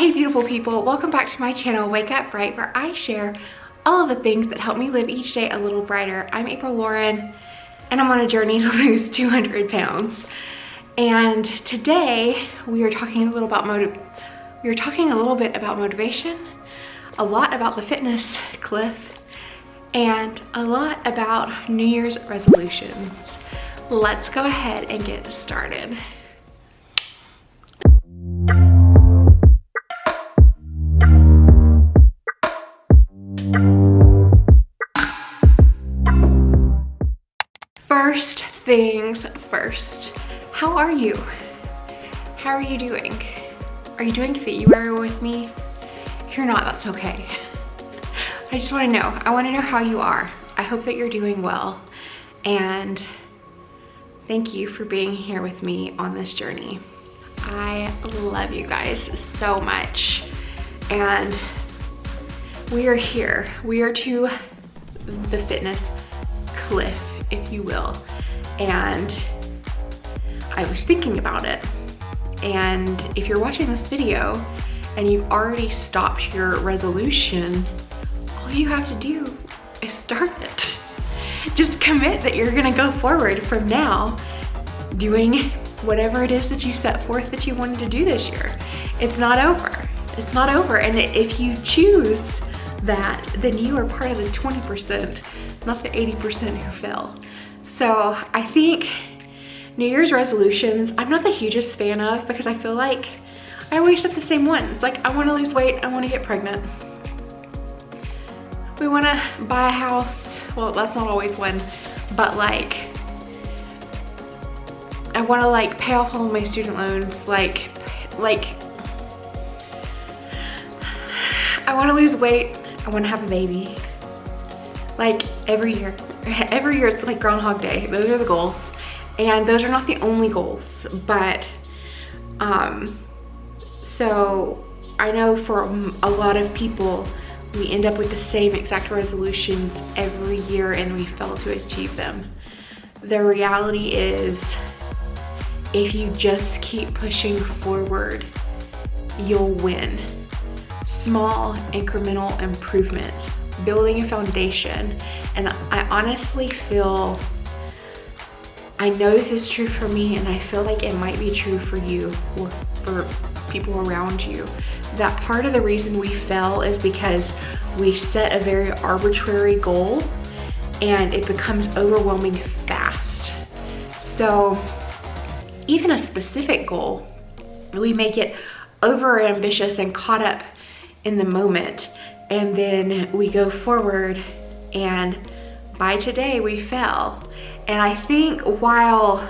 Hey beautiful people, welcome back to my channel, Wake Up Bright, where I share all of the things that help me live each day a little brighter. I'm April Lauren, and I'm on a journey to lose 200 pounds. And today we are talking a little bit about motivation, a lot about the fitness cliff, and a lot about New Year's resolutions. Let's go ahead and get started. First things first, how are you? How are you doing? Are you doing February with me? If you're not, that's okay. I just want to know. I want to know how you are. I hope that you're doing well. And thank you for being here with me on this journey. I love you guys so much. And we are here. We are to the fitness cliff, if you will. And I was thinking about it. And if you're watching this video and you've already stopped your resolution, all you have to do is start it. Just commit that you're gonna go forward from now doing whatever it is that you set forth that you wanted to do this year. It's not over. It's not over. And if you choose that, then you are part of the 20%, not the 80% who fail. So I think New Year's resolutions, I'm not the hugest fan of, because I feel like I always set the same ones. Like, I want to lose weight, I want to get pregnant. We want to buy a house. Well, that's not always one, but like, I want to like pay off all of my student loans. Like I want to lose weight. I want to have a baby. Like every year it's like Groundhog Day. Those are the goals, and those are not the only goals, but so I know for a lot of people we end up with the same exact resolutions every year and we fail to achieve them. The reality is, if you just keep pushing forward, you'll win. Small incremental improvements, building a foundation. And I honestly feel, I know this is true for me, and I feel like it might be true for you or for people around you, that part of the reason we fail is because we set a very arbitrary goal and it becomes overwhelming fast. So even a specific goal, we make it over ambitious and caught up in the moment, and then we go forward and by today we fail. And I think while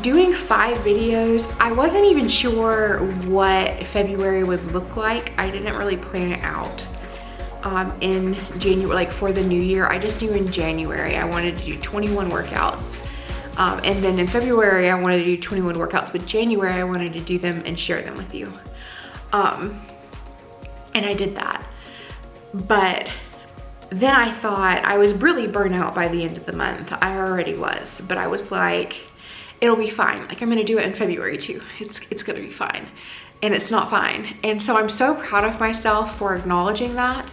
doing 5 videos, I wasn't even sure what February would look like. I didn't really plan it out in January, like for the new year. I just knew in January I wanted to do 21 workouts. And then in February I wanted to do 21 workouts, but January I wanted to do them and share them with you. And I did that. But then I thought, I was really burnt out by the end of the month. I already was, but I was like, it'll be fine. Like, I'm gonna do it in February too. It's gonna be fine. And it's not fine. And so I'm so proud of myself for acknowledging that,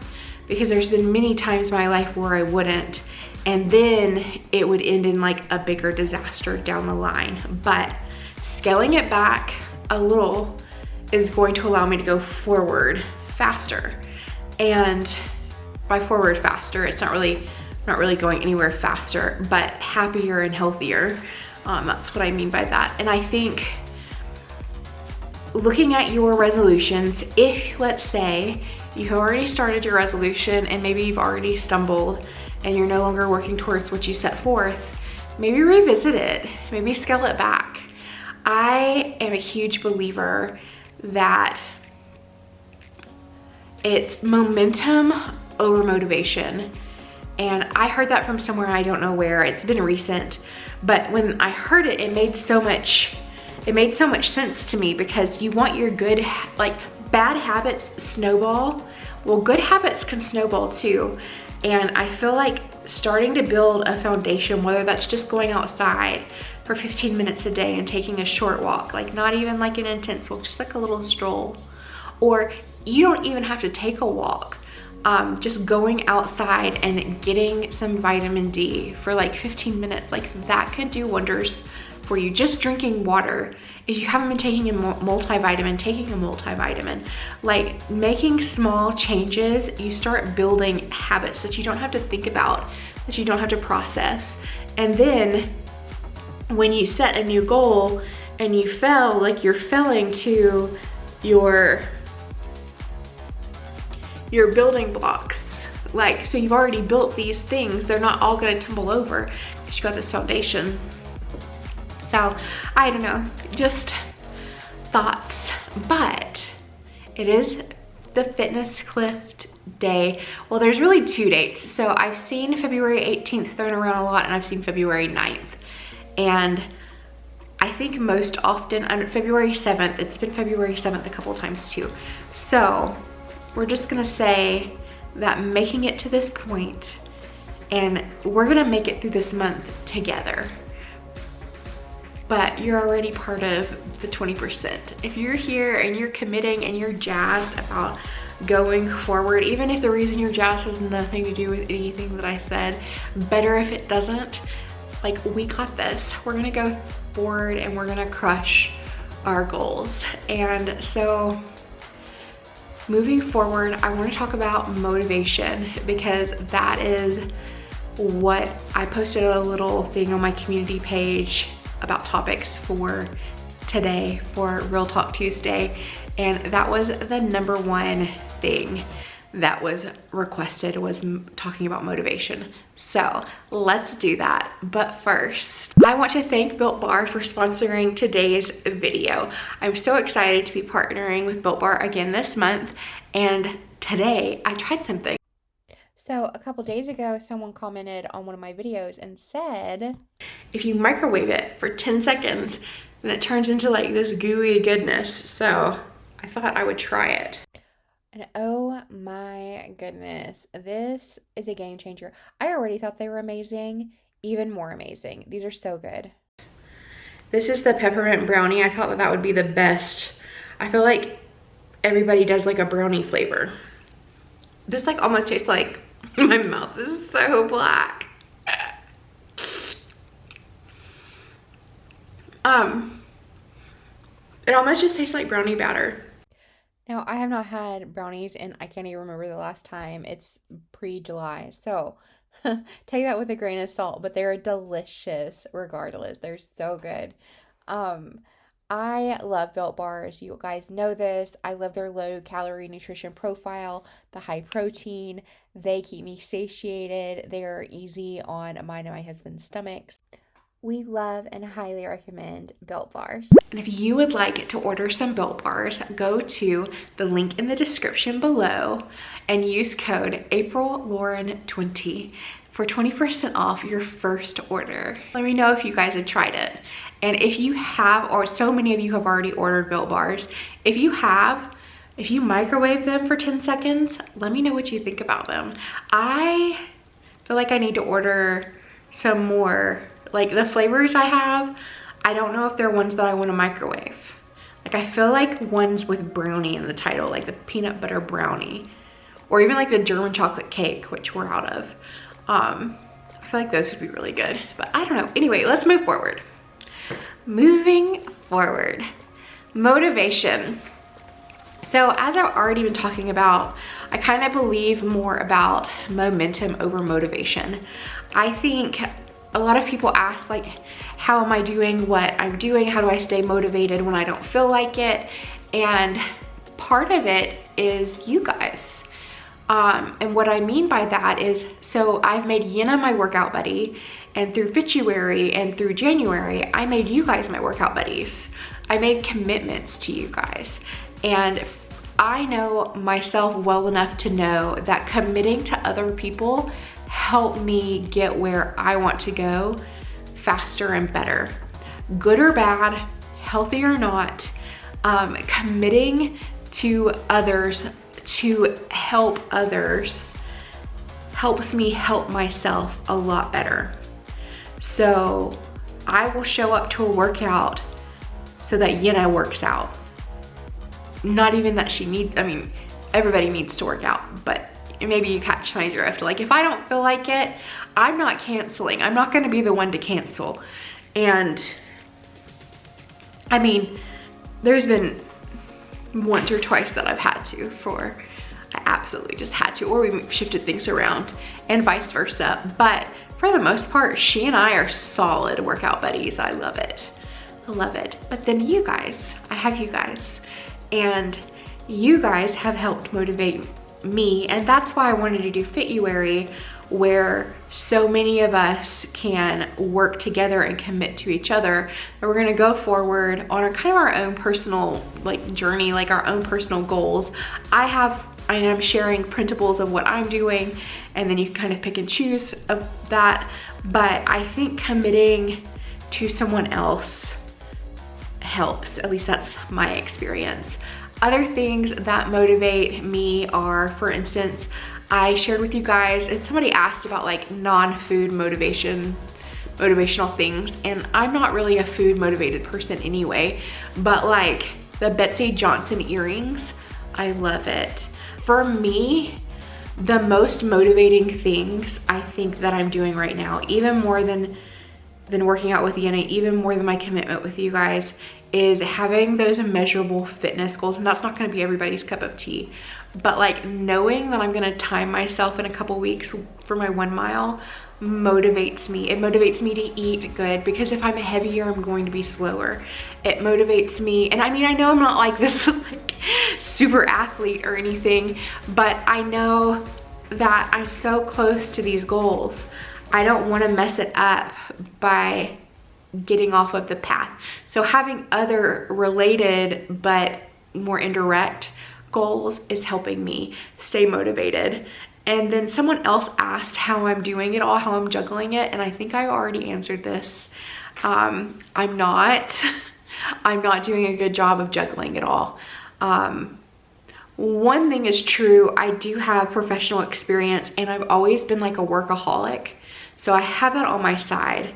because there's been many times in my life where I wouldn't, and then it would end in like a bigger disaster down the line. But scaling it back a little is going to allow me to go forward faster. And by forward faster, it's not really going anywhere faster, but happier and healthier. That's what I mean by that. And I think looking at your resolutions, if let's say you've already started your resolution and maybe you've already stumbled and you're no longer working towards what you set forth, maybe revisit it, maybe scale it back. I am a huge believer that it's momentum over motivation. And I heard that from somewhere, I don't know where, it's been recent, but when I heard it, it made so much sense to me, because you want your good, like bad habits snowball. Well, good habits can snowball too. And I feel like starting to build a foundation, whether that's just going outside for 15 minutes a day and taking a short walk, like not even like an intense walk, just like a little stroll, or you don't even have to take a walk. Just going outside and getting some vitamin D for like 15 minutes, like that could do wonders for you. Just drinking water. If you haven't been taking a multivitamin, taking a multivitamin, like making small changes, you start building habits that you don't have to think about, that you don't have to process. And then when you set a new goal and you fail, like you're failing to your building blocks. Like, so you've already built these things. They're not all gonna tumble over because you got this foundation. So I don't know, just thoughts. But it is the Fitness Cliff day. Well, there's really 2 dates. So I've seen February 18th thrown around a lot, and I've seen February 9th. And I think most often on February 7th, it's been February 7th a couple times too. So we're just gonna say that making it to this point, and we're gonna make it through this month together. But you're already part of the 20%. If you're here and you're committing and you're jazzed about going forward, even if the reason you're jazzed has nothing to do with anything that I said, better if it doesn't, like we got this. We're gonna go forward and we're gonna crush our goals. And so moving forward, I want to talk about motivation, because that is what I posted a little thing on my community page about topics for today, for Real Talk Tuesday. And that was the #1 thing that was requested, was talking about motivation. So let's do that. But first, I want to thank Built Bar for sponsoring today's video. I'm so excited to be partnering with Built Bar again this month. And today I tried something. So a couple days ago, someone commented on one of my videos and said, if you microwave it for 10 seconds, then it turns into like this gooey goodness. So I thought I would try it. And oh my goodness, this is a game changer. I already thought they were amazing, even more amazing. These are so good. This is the peppermint brownie. I thought that would be the best. I feel like everybody does like a brownie flavor. This like almost tastes like, my mouth is so black. It almost just tastes like brownie batter. Now, I have not had brownies and I can't even remember the last time. It's pre-July, so take that with a grain of salt, but they're delicious regardless. They're so good. I love Built Bars. You guys know this. I love their low calorie nutrition profile, the high protein. They keep me satiated. They're easy on mine and my husband's stomachs. We love and highly recommend Built Bars. And if you would like to order some Built Bars, go to the link in the description below and use code AprilLauren20 for 20% off your first order. Let me know if you guys have tried it. And if you have, or so many of you have already ordered Built Bars, if you have, if you microwave them for 10 seconds, let me know what you think about them. I feel like I need to order some more. Like the flavors I have, I don't know if they're ones that I want to microwave. Like I feel like ones with brownie in the title, like the peanut butter brownie, or even like the German chocolate cake, which we're out of. I feel like those would be really good, but I don't know. Anyway, let's move forward. Moving forward, motivation. So as I've already been talking about, I kind of believe more about momentum over motivation. I think a lot of people ask like, how am I doing what I'm doing? How do I stay motivated when I don't feel like it? And part of it is you guys. And what I mean by that is, so I've made Yenna my workout buddy, and through February and through January, I made you guys my workout buddies. I made commitments to you guys. And I know myself well enough to know that committing to other people help me get where I want to go faster and better. Good or bad, healthy or not, committing to others to help others helps me help myself a lot better. So I will show up to a workout so that Yenna works out. not even that she needs, I mean, everybody needs to work out, but maybe you catch my drift. Like, if I don't feel like it, I'm not canceling. I'm not gonna be the one to cancel. And I mean, there's been once or twice that I've had to, I absolutely just had to, or we shifted things around and vice versa. But for the most part, she and I are solid workout buddies. I love it. I love it. But then you guys, I have you guys, and you guys have helped motivate me. And that's why I wanted to do Fituary, where so many of us can work together and commit to each other. And we're gonna go forward on our kind of our own personal like journey, like our own personal goals. I am sharing principles of what I'm doing, and then you can kind of pick and choose of that. But I think committing to someone else helps. At least that's my experience. Other things that motivate me are, for instance, I shared with you guys, and somebody asked about like non-food motivational things, and I'm not really a food motivated person anyway, but like the Betsy Johnson earrings, I love it. For me, the most motivating things I think that I'm doing right now, even more than working out with Yana, even more than my commitment with you guys, is having those immeasurable fitness goals. And that's not gonna be everybody's cup of tea, but like knowing that I'm gonna time myself in a couple weeks for my 1 mile motivates me. It motivates me to eat good, because if I'm heavier, I'm going to be slower. It motivates me, and I mean, I know I'm not like this like super athlete or anything, but I know that I'm so close to these goals. I don't wanna mess it up by getting off of the path. So having other related but more indirect goals is helping me stay motivated. And then someone else asked how I'm doing it all, how I'm juggling it, and I think I already answered this. I'm not doing a good job of juggling it all. One thing is true, I do have professional experience, and I've always been like a workaholic. So I have that on my side.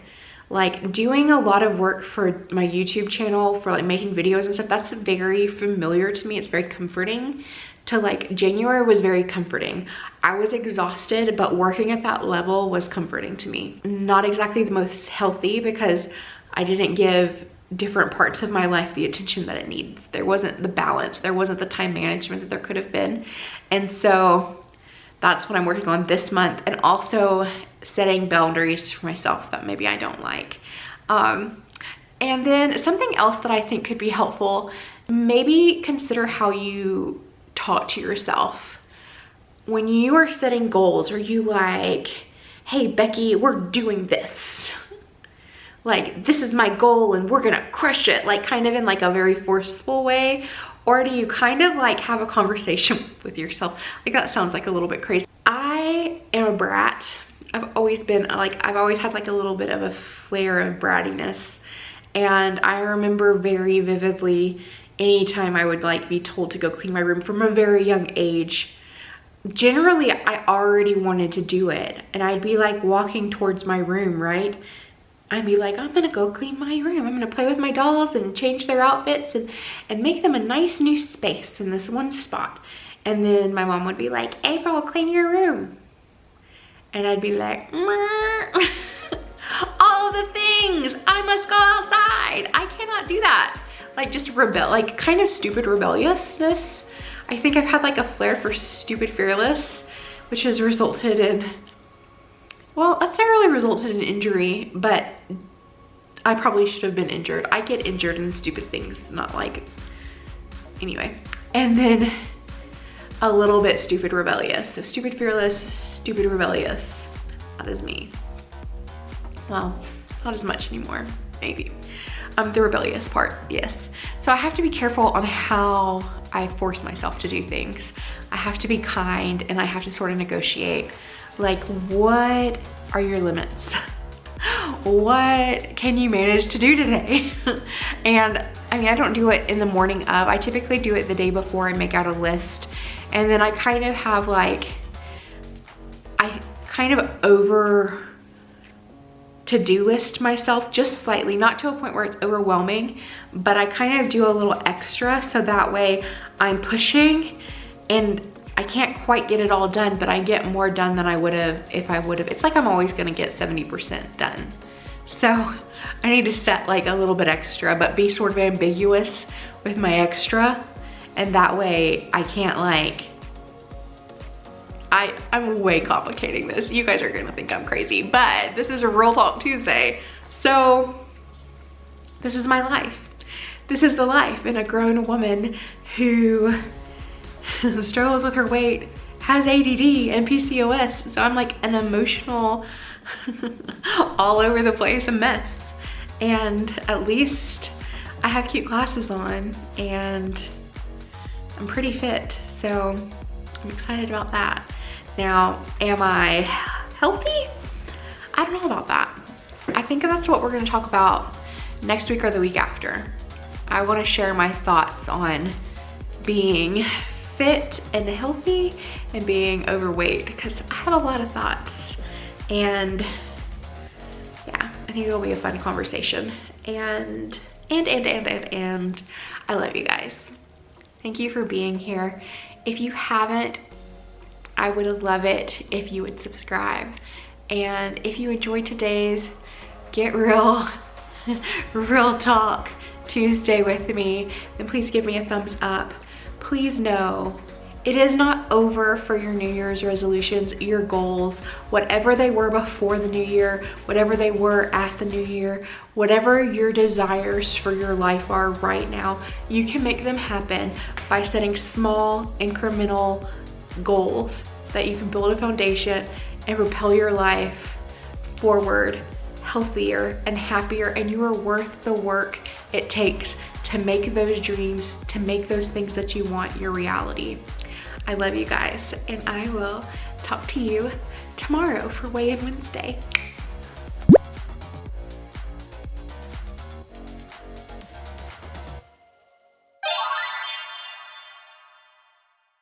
Like doing a lot of work for my YouTube channel, for like making videos and stuff, that's very familiar to me. It's very comforting. To like, January was very comforting. I was exhausted, but working at that level was comforting to me. Not exactly the most healthy, because I didn't give different parts of my life the attention that it needs. There wasn't the balance, there wasn't the time management that there could have been. And so that's what I'm working on this month, and also setting boundaries for myself that maybe I don't like. And then something else that I think could be helpful, maybe consider how you talk to yourself. When you are setting goals, or you like, hey Becky, we're doing this. Like, this is my goal and we're gonna crush it, like kind of in like a very forceful way? Or do you kind of like have a conversation with yourself? Like, that sounds like a little bit crazy. I am a brat. I've always been like, I've always had like a little bit of a flair of brattiness. And I remember very vividly anytime I would like be told to go clean my room from a very young age. Generally, I already wanted to do it. And I'd be like walking towards my room, right? I'd be like, I'm gonna go clean my room. I'm gonna play with my dolls and change their outfits and make them a nice new space in this one spot. And then my mom would be like, April, clean your room. And I'd be like, all the things, I must go outside. I cannot do that. Like, just rebel, like kind of stupid rebelliousness. I think I've had like a flair for stupid fearless, which has resulted in, well, that's not really resulted in injury, but I probably should have been injured. I get injured in stupid things, not like, anyway. And then a little bit stupid rebellious. So stupid fearless, stupid rebellious. That is me. Well, not as much anymore, maybe. The rebellious part, yes. So I have to be careful on how I force myself to do things. I have to be kind, and I have to sort of negotiate. Like, what are your limits? What can you manage to do today? And I mean, I don't do it in the morning of. I typically do it the day before. I make out a list, and then I kind of have like, I kind of to-do list myself just slightly, not to a point where it's overwhelming, but I kind of do a little extra so that way I'm pushing and I can't quite get it all done, but I get more done than I would have if I would have. It's like I'm always gonna get 70% done. So I need to set like a little bit extra, but be sort of ambiguous with my extra. And that way I can't like, I'm way complicating this. You guys are gonna think I'm crazy, but this is a Real Talk Tuesday. So this is my life. This is the life in a grown woman who struggles with her weight, has ADD and PCOS. So I'm like an emotional, all over the place, a mess. And at least I have cute glasses on and I'm pretty fit. So I'm excited about that. Now, am I healthy? I don't know about that. I think that's what we're gonna talk about next week or the week after. I wanna share my thoughts on being fit and healthy and being overweight, because I have a lot of thoughts. And yeah, I think it'll be a fun conversation. And I love you guys. Thank you for being here. If you haven't, I would love it if you would subscribe. And if you enjoyed today's Get Real, Real Talk Tuesday with me, then please give me a thumbs up. Please know it is not over for your New Year's resolutions, your goals, whatever they were before the new year, whatever they were at the new year, whatever your desires for your life are right now, you can make them happen by setting small incremental goals that you can build a foundation and propel your life forward healthier and happier, and you are worth the work it takes to make those dreams, to make those things that you want your reality. I love you guys, and I will talk to you tomorrow for Weigh-In Wednesday.